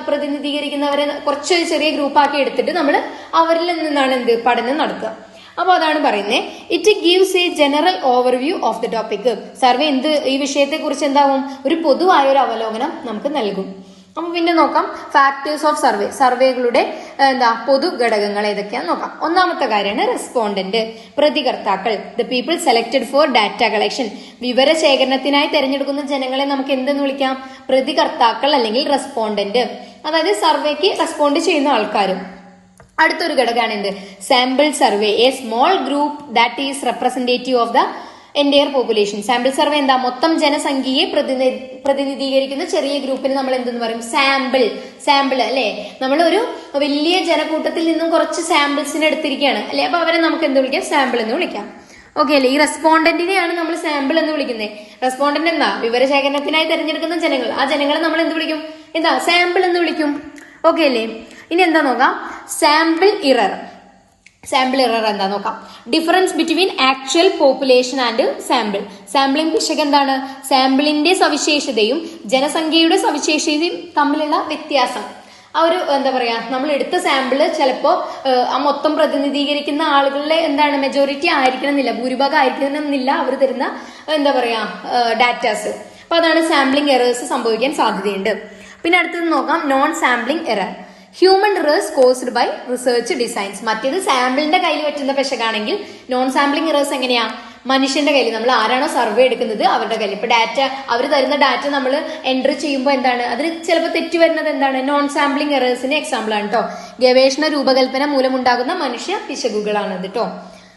A: പ്രതിനിധീകരിക്കുന്നവരെ കുറച്ച് ചെറിയ ഗ്രൂപ്പാക്കി എടുത്തിട്ട് നമ്മൾ അവരിൽ നിന്നാണ് എന്ത് പഠനം നടത്തുക. അപ്പൊ അതാണ് പറയുന്നത്, it gives A general overview of the topic. Survey ഈ വിഷയത്തെ കുറിച്ച് എന്താവും, ഒരു പൊതുവായ ഒരു അവലോകനം നമുക്ക് നൽകും. അപ്പൊ പിന്നെ നോക്കാം ഫാക്ടേഴ്സ് ഓഫ് സർവേ. സർവേകളുടെ പൊതു ഘടകങ്ങൾ ഏതൊക്കെയാന്ന് നോക്കാം. ഒന്നാമത്തെ കാര്യമാണ് റെസ്പോണ്ടന്റ്, പ്രതികർത്താക്കൾ. The people selected for data collection. വിവരശേഖരണത്തിനായി തെരഞ്ഞെടുക്കുന്ന ജനങ്ങളെ നമുക്ക് എന്തെന്ന് വിളിക്കാം, പ്രതികർത്താക്കൾ അല്ലെങ്കിൽ റെസ്പോണ്ടന്റ്. അതായത് സർവേക്ക് റെസ്പോണ്ട് ചെയ്യുന്ന ആൾക്കാരും. അടുത്തൊരു ഘടകമാണ് എന്ത്, sample survey. A small group that is representative of the entire population. Sample survey എന്താ, മൊത്തം ജനസംഖ്യയെ പ്രതിനിധീകരിക്കുന്ന ചെറിയ ഗ്രൂപ്പിന് നമ്മൾ എന്തെന്ന് പറയും, സാമ്പിൾ അല്ലെ. നമ്മൾ ഒരു വലിയ ജനക്കൂട്ടത്തിൽ നിന്നും കുറച്ച് സാമ്പിൾസിനെ എടുത്തിരിക്കുകയാണ് അല്ലെ, അപ്പൊ അവരെ നമുക്ക് എന്ത് വിളിക്കാം, സാമ്പിൾ എന്ന് വിളിക്കാം. ഓക്കെ അല്ലേ. ഈ റെസ്പോണ്ടന്റിനെയാണ് നമ്മൾ സാമ്പിൾ എന്ന് വിളിക്കുന്നത്. റെസ്പോണ്ടന്റ് എന്താ, വിവരശേഖരണത്തിനായി തെരഞ്ഞെടുക്കുന്ന ജനങ്ങൾ. ആ ജനങ്ങളെ നമ്മൾ എന്ത് വിളിക്കും, എന്താ, സാമ്പിൾ എന്ന് വിളിക്കും. ഓക്കെ അല്ലേ. ഇനി എന്താ നോക്കാം, സാമ്പിൾ ഇറർ. എന്താ നോക്കാം. Difference between actual population and sample. Sampling പിശക് എന്താണ്, സാമ്പിളിന്റെ സവിശേഷതയും ജനസംഖ്യയുടെ സവിശേഷതയും തമ്മിലുള്ള വ്യത്യാസം. ആ ഒരു എന്താ പറയാ, നമ്മൾ എടുത്ത സാമ്പിള് ചിലപ്പോ ആ മൊത്തം പ്രതിനിധീകരിക്കുന്ന ആളുകളിലെ എന്താണ് മെജോറിറ്റി ആയിരിക്കണം എന്നില്ല, ഭൂരിഭാഗം ആയിരിക്കണം എന്നില്ല അവർ തരുന്ന എന്താ പറയാ ഡാറ്റാസ്. അപ്പൊ അതാണ് സാമ്പിളിംഗ് എറേഴ്സ് സംഭവിക്കാൻ സാധ്യതയുണ്ട്. പിന്നെ അടുത്തത് നോക്കാം, non sampling error. Human errors caused by research designs. മറ്റേത് സാമ്പിളിന്റെ കയ്യിൽ പറ്റുന്ന പെശകാണെങ്കിൽ നോൺ സാമ്പിളിംഗ് ഇറേഴ്സ് എങ്ങനെയാ, മനുഷ്യന്റെ കയ്യിൽ, നമ്മൾ ആരാണോ സർവേ എടുക്കുന്നത് അവരുടെ കയ്യിൽ. ഇപ്പൊ ഡാറ്റ അവർ തരുന്ന ഡാറ്റ നമ്മൾ എൻട്രി ചെയ്യുമ്പോൾ എന്താണ്, അതിന് ചിലപ്പോൾ തെറ്റ് വരുന്നത് എന്താണ്, നോൺ സാമ്പിളിംഗ് എറേഴ്സിന് എക്സാമ്പിൾ ആണ് കേട്ടോ. ഗവേഷണ രൂപകൽപ്പന മൂലമുണ്ടാകുന്ന മനുഷ്യ പിശകുകളാണ് ഇത് കേട്ടോ.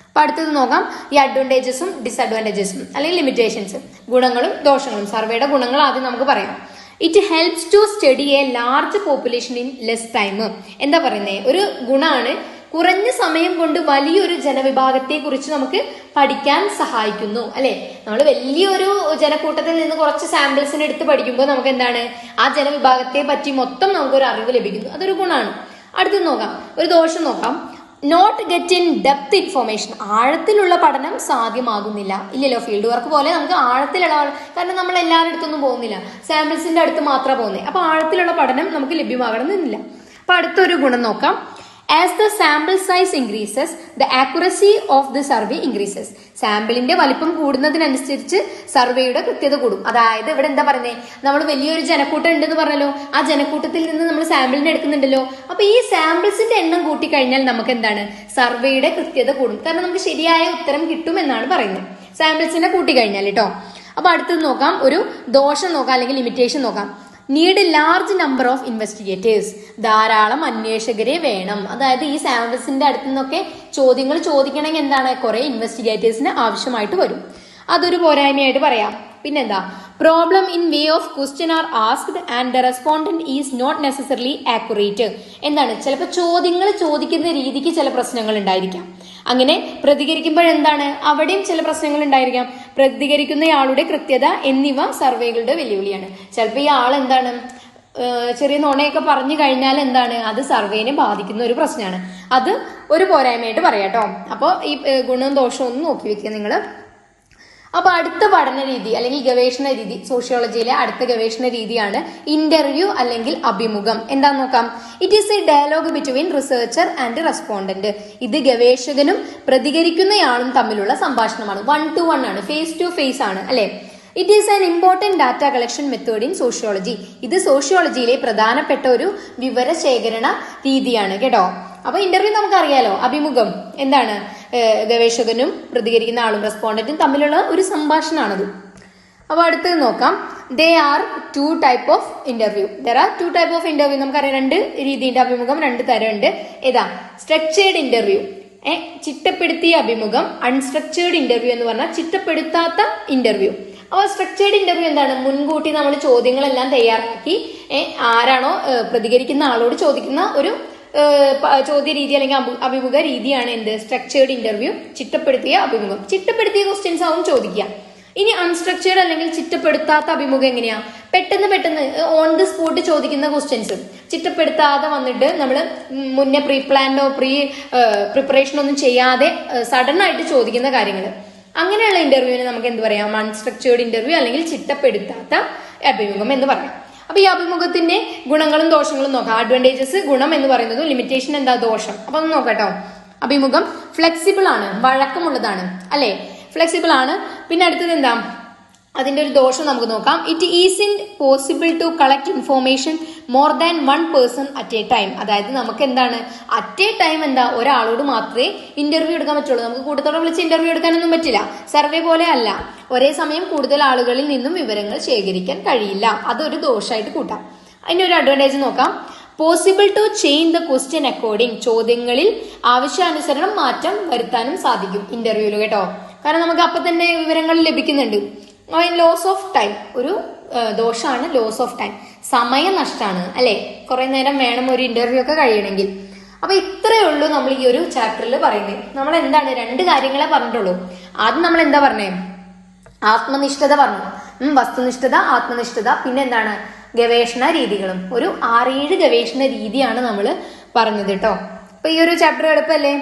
A: അപ്പൊ അടുത്തത് നോക്കാം, ഈ അഡ്വാൻറ്റേജസും ഡിസഡ്വാൻറ്റേജസും അല്ലെങ്കിൽ ലിമിറ്റേഷൻസ്, ഗുണങ്ങളും ദോഷങ്ങളും. സർവേയുടെ ഗുണങ്ങൾ ആദ്യം നമുക്ക് പറയാം. It helps to study a large population in less time. എന്താ പറയുന്നത്, ഒരു ഗുണമാണ്, കുറഞ്ഞ സമയം കൊണ്ട് വലിയൊരു ജനവിഭാഗത്തെ കുറിച്ച് നമുക്ക് പഠിക്കാൻ സഹായിക്കുന്നു അല്ലെ. നമ്മൾ വലിയൊരു ജനക്കൂട്ടത്തിൽ നിന്ന് കുറച്ച് സാമ്പിൾസിന് എടുത്ത് പഠിക്കുമ്പോൾ നമുക്ക് എന്താണ്, ആ ജനവിഭാഗത്തെ പറ്റി മൊത്തം നമുക്കൊരു അറിവ് ലഭിക്കുന്നു. അതൊരു ഗുണമാണ്. അടുത്ത് നോക്കാം, ഒരു ദോഷം നോക്കാം. Not get in depth information. ആഴത്തിലുള്ള പഠനം സാധ്യമാകുന്നില്ല. ഇല്ലല്ലോ, ഫീൽഡ് വർക്ക് പോലെ നമുക്ക് ആഴത്തിലുള്ള, കാരണം നമ്മൾ എല്ലാവരുടെ അടുത്തൊന്നും പോകുന്നില്ല, സാമ്പിൾസിന്റെ അടുത്ത് മാത്രമേ പോകുന്നത്. അപ്പൊ ആഴത്തിലുള്ള പഠനം നമുക്ക് ലഭ്യമാകണമെന്നില്ല. അപ്പൊ അടുത്തൊരു ഗുണം നോക്കാം. As the sample size increases the accuracy of the survey increases. സാമ്പിളിന്റെ വലിപ്പം കൂടുന്നതിനനുസരിച്ച് സർവേയുടെ കൃത്യത കൂടും. അതായത് ഇവിടെ എന്താ പറയുന്നത്, നമ്മൾ വലിയൊരു ജനക്കൂട്ടം ഉണ്ടെന്ന് പറഞ്ഞല്ലോ, ആ ജനക്കൂട്ടത്തിൽ നിന്ന് നമ്മൾ സാമ്പിളിനെ എടുക്കുന്നുണ്ടല്ലോ. അപ്പൊ ഈ സാമ്പിൾസിന്റെ എണ്ണം കൂട്ടിക്കഴിഞ്ഞാൽ നമുക്ക് എന്താണ്, സർവേയുടെ കൃത്യത കൂടും. കാരണം നമുക്ക് ശരിയായ ഉത്തരം കിട്ടും എന്നാണ് പറയുന്നത്, സാമ്പിൾസിനെ കൂട്ടിക്കഴിഞ്ഞാൽ കേട്ടോ. അപ്പൊ അടുത്തത് നോക്കാം, ഒരു ദോഷം നോക്കാം അല്ലെങ്കിൽ ലിമിറ്റേഷൻ നോക്കാം. Need large number of investigators. ധാരാളം അന്വേഷകരെ വേണം. അതായത് ഈ സാമ്പിൾസിന്റെ അടുത്ത് നിന്നൊക്കെ ചോദ്യങ്ങൾ ചോദിക്കണമെങ്കിൽ എന്താണ്, കുറെ ഇൻവെസ്റ്റിഗേറ്റേഴ്സിന് ആവശ്യമായിട്ട് വരും. അതൊരു പോരായ്മയായിട്ട് പറയാം. പിന്നെന്താ, problem in way of question are asked and the respondent is not necessarily accurate. എന്താണ്, ചിലപ്പോൾ ചോദ്യങ്ങൾ ചോദിക്കുന്ന രീതിക്ക് ചില പ്രശ്നങ്ങൾ ഉണ്ടായിരിക്കാം. അങ്ങനെ പ്രതികരിക്കുമ്പോഴെന്താണ്, അവിടെയും ചില പ്രശ്നങ്ങൾ ഉണ്ടായിരിക്കാം. പ്രതികരിക്കുന്നയാളുടെ കൃത്യത എന്നിവ സർവേകളുടെ വെല്ലുവിളിയാണ്. ചിലപ്പോൾ ഈ ആൾ എന്താണ്, ചെറിയ നുണയൊക്കെ പറഞ്ഞു കഴിഞ്ഞാൽ എന്താണ്, അത് സർവേനെ ബാധിക്കുന്ന ഒരു പ്രശ്നമാണ്. അത് ഒരു പോരായ്മയായിട്ട് പറയാം കേട്ടോ. അപ്പോൾ ഈ ഗുണവും ദോഷവും ഒന്ന് നോക്കി വെക്കുക നിങ്ങൾ. അപ്പൊ അടുത്ത പഠന രീതി അല്ലെങ്കിൽ ഗവേഷണ രീതി, സോഷ്യോളജിയിലെ അടുത്ത ഗവേഷണ രീതിയാണ് ഇന്റർവ്യൂ അല്ലെങ്കിൽ അഭിമുഖം. എന്താന്ന് നോക്കാം. It is a dialogue between researcher and respondent. ഇത് ഗവേഷകനും പ്രതികരിക്കുന്നയാളും തമ്മിലുള്ള സംഭാഷണമാണ്. 1-to-1 ആണ്, ഫേസ് ടു ഫേസ് ആണ് അല്ലെ. It is an important data collection method in sociology. ഇത് സോഷ്യോളജിയിലെ പ്രധാനപ്പെട്ട ഒരു വിവരശേഖരണ രീതിയാണ് കേട്ടോ. അപ്പൊ ഇന്റർവ്യൂ നമുക്കറിയാലോ, അഭിമുഖം എന്താണ്, ഗവേഷകനും പ്രതികരിക്കുന്ന ആളും റെസ്പോണ്ടന്റും തമ്മിലുള്ള ഒരു സംഭാഷണമാണത്. അപ്പൊ അടുത്തത് നോക്കാം. There are two type of interview. നമുക്കറിയാം, 2 രീതിയുണ്ട് അഭിമുഖം, 2 തരമുണ്ട്. ഏതാ, സ്ട്രക്ചേർഡ് ഇന്റർവ്യൂ, ചിട്ടപ്പെടുത്തിയ അഭിമുഖം. അൺസ്ട്രക്ചേർഡ് ഇന്റർവ്യൂ എന്ന് പറഞ്ഞാൽ ചിട്ടപ്പെടുത്താത്ത ഇന്റർവ്യൂ. അപ്പോൾ സ്ട്രക്ചേർഡ് ഇന്റർവ്യൂ എന്താണ്, മുൻകൂട്ടി നമ്മൾ ചോദ്യങ്ങളെല്ലാം തയ്യാറാക്കി ആരാണോ പ്രതികരിക്കുന്ന ആളോട് ചോദിക്കുന്ന ഒരു ചോദ്യ രീതി അല്ലെങ്കിൽ അഭിമുഖ രീതിയാണ് എന്ത്, സ്ട്രക്ചേർഡ് ഇന്റർവ്യൂ, ചിട്ടപ്പെടുത്തിയ അഭിമുഖം. ചിട്ടപ്പെടുത്തിയ ക്വസ്റ്റ്യൻസ് ആവും ചോദിക്കുക. ഇനി അൺസ്ട്രക്ചേർഡ് അല്ലെങ്കിൽ ചിട്ടപ്പെടുത്താത്ത അഭിമുഖം എങ്ങനെയാ, പെട്ടെന്ന് ഓൺ ദി സ്പോട്ട് ചോദിക്കുന്ന ക്വസ്റ്റ്യൻസ്, ചിട്ടപ്പെടുത്താതെ വന്നിട്ട് നമ്മൾ മുന്നേ പ്രീ പ്ലാൻഡോ പ്രിപ്പറേഷനോ ഒന്നും ചെയ്യാതെ സഡൻ ആയിട്ട് ചോദിക്കുന്ന കാര്യങ്ങൾ. അങ്ങനെയുള്ള ഇന്റർവ്യൂവിന് നമുക്ക് എന്ത് പറയാം, അൺസ്ട്രക്ചേർഡ് ഇന്റർവ്യൂ അല്ലെങ്കിൽ ചിട്ടപ്പെടുത്താത്ത അഭിമുഖം എന്ന് പറയാം. അപ്പൊ ഈ അഭിമുഖത്തിന്റെ ഗുണങ്ങളും ദോഷങ്ങളും നോക്കാം. അഡ്വാൻറ്റേജസ് ഗുണം എന്ന് പറയുന്നതും ലിമിറ്റേഷൻ എന്താ ദോഷം. അപ്പൊ ഒന്ന് നോക്കട്ടോ. അഭിമുഖം ഫ്ലെക്സിബിൾ ആണ്, വഴക്കമുള്ളതാണ് അല്ലെ, ഫ്ലെക്സിബിൾ ആണ്. പിന്നെ അടുത്തത് എന്താ, അതിന്റെ ഒരു ദോഷം നമുക്ക് നോക്കാം. It is impossible to collect information more than one person at a time. അതായത് നമുക്ക് എന്താണ് അറ്റ് എ ടൈം എന്താ ഒരാളോട് മാത്രമേ ഇന്റർവ്യൂ എടുക്കാൻ പറ്റുള്ളൂ. നമുക്ക് കൂടുതൽ വിളിച്ച് ഇന്റർവ്യൂ എടുക്കാനൊന്നും പറ്റില്ല. സർവേ പോലെ അല്ല, ഒരേ സമയം കൂടുതൽ ആളുകളിൽ നിന്നും വിവരങ്ങൾ ശേഖരിക്കാൻ കഴിയില്ല. അതൊരു ദോഷമായിട്ട് കൂട്ടാം. അതിന്റെ ഒരു അഡ്വാൻറ്റേജ് നോക്കാം. Possible to change the question according. ചോദ്യങ്ങളിൽ ആവശ്യാനുസരണം മാറ്റം വരുത്താനും സാധിക്കും ഇന്റർവ്യൂല് കേട്ടോ. കാരണം നമുക്ക് അപ്പൊ തന്നെ വിവരങ്ങൾ ലഭിക്കുന്നുണ്ട്. ലോസ് ഓഫ് ടൈം ഒരു ദോഷമാണ്, ലോസ് ഓഫ് ടൈം, സമയ നഷ്ടമാണ് അല്ലെ. കുറെ നേരം വേണം ഒരു ഇന്റർവ്യൂ ഒക്കെ കഴിയണമെങ്കിൽ. അപ്പൊ ഇത്രയേ ഉള്ളൂ നമ്മൾ ഈ ഒരു ചാപ്റ്ററിൽ പറയുന്നത്. നമ്മൾ എന്താണ് 2 കാര്യങ്ങളെ പറഞ്ഞിട്ടുള്ളൂ. ആദ്യം നമ്മൾ എന്താ പറഞ്ഞേ, ആത്മനിഷ്ഠത പറഞ്ഞു, വസ്തുനിഷ്ഠത, ആത്മനിഷ്ഠത, പിന്നെ എന്താണ് ഗവേഷണ രീതികളും. ഒരു 6-7 ഗവേഷണ രീതിയാണ് നമ്മൾ പറഞ്ഞത് കേട്ടോ. അപ്പൊ ഈ ഒരു ചാപ്റ്റർ എളുപ്പല്ലേ.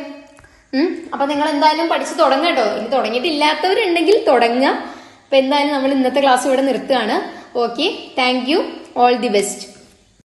A: അപ്പൊ നിങ്ങൾ എന്തായാലും പഠിച്ച് തുടങ്ങാം കേട്ടോ. ഇനി തുടങ്ങിയിട്ടില്ലാത്തവരുണ്ടെങ്കിൽ തുടങ്ങാം. അപ്പൊ എന്തായാലും നമ്മൾ ഇന്നത്തെ ക്ലാസ് ഇവിടെ നിർത്തുകയാണ്. Okay, thank you, all the best.